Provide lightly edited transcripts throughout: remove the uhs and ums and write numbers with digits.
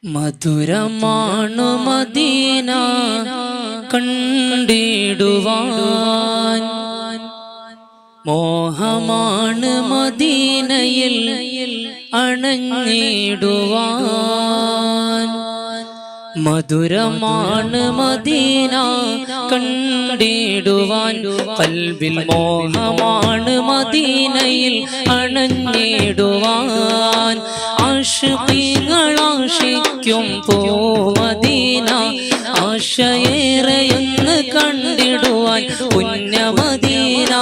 മധുരമാണു Medina കണ്ടിടുവാൻ, മോഹമാണ് മദീനയിൽ അണഞ്ഞിടുവാൻ. മധുരമാണ് Medina കണ്ടിടുവാൻ, ഖൽബിൽ മോഹമാണ് മദീനയിൽ അണഞ്ഞിടുവാൻ. ആശിഖീങ്ങൾ ആശിക്കും പോ മദീന, ആശയേറെയെന്ന് കണ്ടിടുവാൻ പുണ്യ മദീന.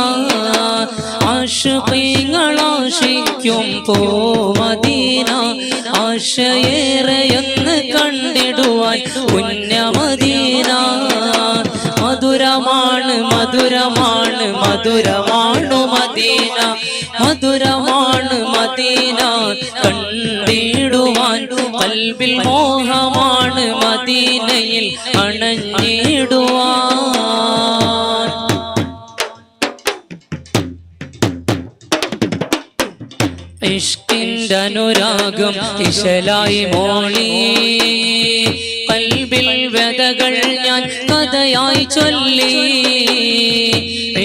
ആശിഖീങ്ങൾ ആശിക്കും പോ മദീന, ആശയേറെയെന്ന് കണ്ടിടുവാൻ പുണ്യ മദീന. മധുരമാണ് മധുരമാണ് മധുരമാണു മദീന, മധുരമാണ് മദീന കണ്ടിടുവാൻ. ഖൽബിൽ മോഹമാണ് മദീനയിൽ അണഞ്ഞിടുവാൻ. ഇഷ്കിന്റെ അനുരാഗം ഇശലായി മോളി, ഖൽബിൽ വ്യതകൾ ഞാൻ കഥയായി ചൊല്ലി.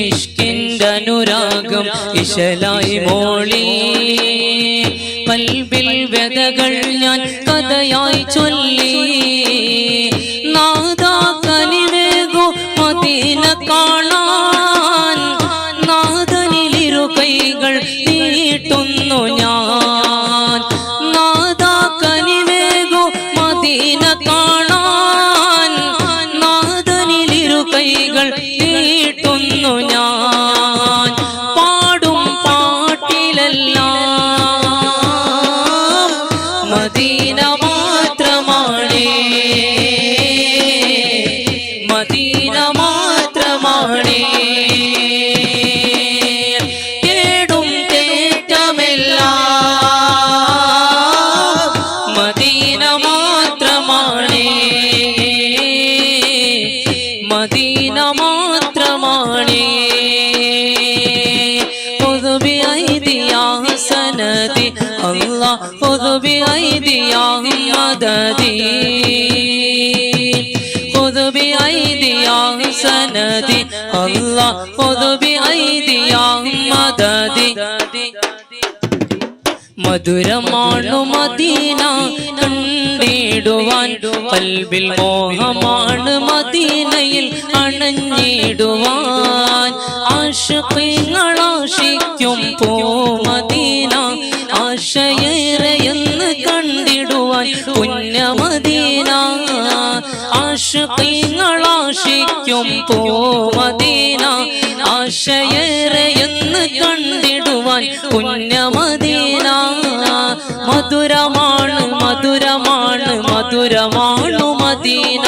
ഇഷ്കിന്റെ അനുരാഗം ഇശലായി മോളി, ഖൽബിൽ വ്യതകൾ ഞാൻ കഥയായി ചൊല്ലി. നാദാ കനിവേഗോ മദീന കാണാൻ, നാദനിലിരു കൈകൾ നീട്ടുന്നു ഞാൻ. നാദാ കനിവേഗോ മദീന കാണാൻ, നാദനിലിരു കൈകൾ നീട്ടുന്നു ഞാൻ. പാടും പാട്ടിലെല്ലാം മദീന മാത്രമാണേ, മദീന മാത്രമാണേ. കേടും തേറ്റമെല്ലാം മദീന മാത്രമാണേ, മദീന മാത്രമാണേ. خذ بأيدي يا سندي الله، خذ بأيدي يا مددي، خذ بأيدي يا سندي الله، خذ بأيدي يا مددي. മധുരമാണു മദീന കണ്ടിടുവാൻ, ഖൽബിൽ മോഹമാണ് മദീനയിൽ അണഞ്ഞിടുവാൻ. ആശിഖീങ്ങൾ ആശിക്കും പോ മദീന, ആശയേറെയെന്ന് കണ്ടിടുവാൻ പുണ്യ മദീന. ആശിഖീങ്ങൾ ആശിക്കും പോ മദീന, ആശയേറെയെന്ന് കണ്ടിടുവാൻ പുണ്യ മദീന. മധുരമാണ് മധുരമാണ് മധുരമാണു മദീന,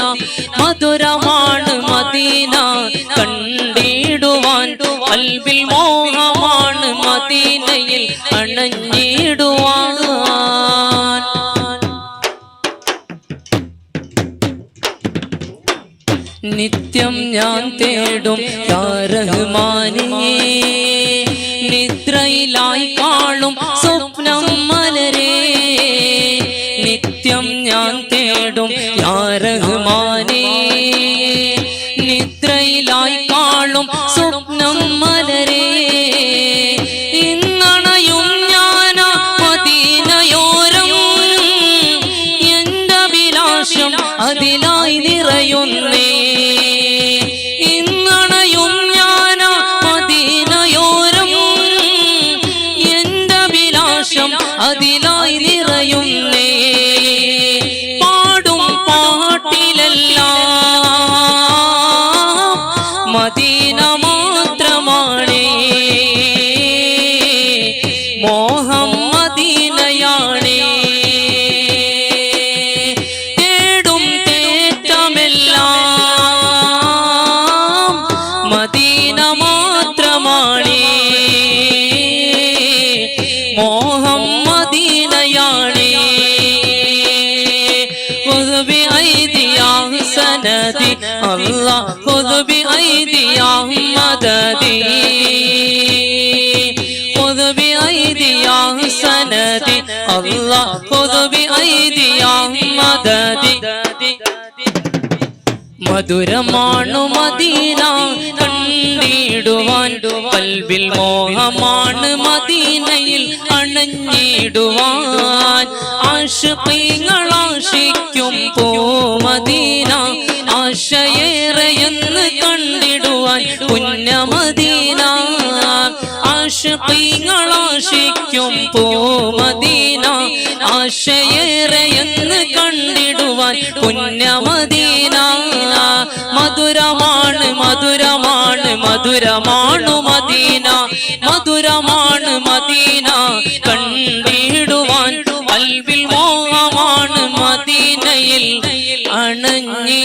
മധുരമാണ് മദീന കണ്ടിടുവാൻ. ഖൽബിൽ മോഹമാണ് മദീനയിൽ അണഞ്ഞിടുവാൻ. നിത്യം ഞാൻ തേടും യാ റഹ്മാനേ, നിദ്രയിലായി കാണും സ്വപ്നം മലരേ. നിത്യം ഞാൻ തേടും യാ റഹ്മാനേ, നിദ്രയിലായി കാണും സ്വപ്നം മലരേ. ഇന്നണയും ഞാൻ മദീനയോരം, എന്റെ അഭിലാഷം അതിലായി നിറയുന്നേ. ഇന്നണയും ഞാൻ മദീനയോരം, എന്റെ അഭിലാഷം അതിലായി നിറയുന്നേ. പാടും പാട്ടിലെല്ലാം മദീന മാത്രമാണേ, മോഹം മദീനയാണേ. കേടും തേറ്റമെല്ലാം മദീന മാത്രമാണേ, മോഹം മദീനയാണേ. خذ بأيدي يا سندي الله، خذ بأيدي يا مددي، خذ بأيدي يا سندي الله خذ بأيديا مدد മധുരമാണു മദീന കണ്ടിടുവാൻ കൽബിൽ മോഹമാണ് മദീനയിൽ അണഞ്ഞിടുവാൻ ആശിഖീങ്ങൾ ആശിക്കും പൂമദീന ആശയേറെയെന്ന് കണ്ടിടുവാൻ പുണ്യമദീന ആശിഖീങ്ങൾ ആശിക്കും പൂമദീന ആശയേറെയെന്ന് കണ്ടിടുവാൻ പുണ്യമദീന മധുരമാണ് മധുരമാണ് മധുരമാണു മദീന മധുരമാണ് മദീന കണ്ടിടുവാൻ കൽബിൽ മോഹമാണ് മദീനയിൽ അണഞ്ഞി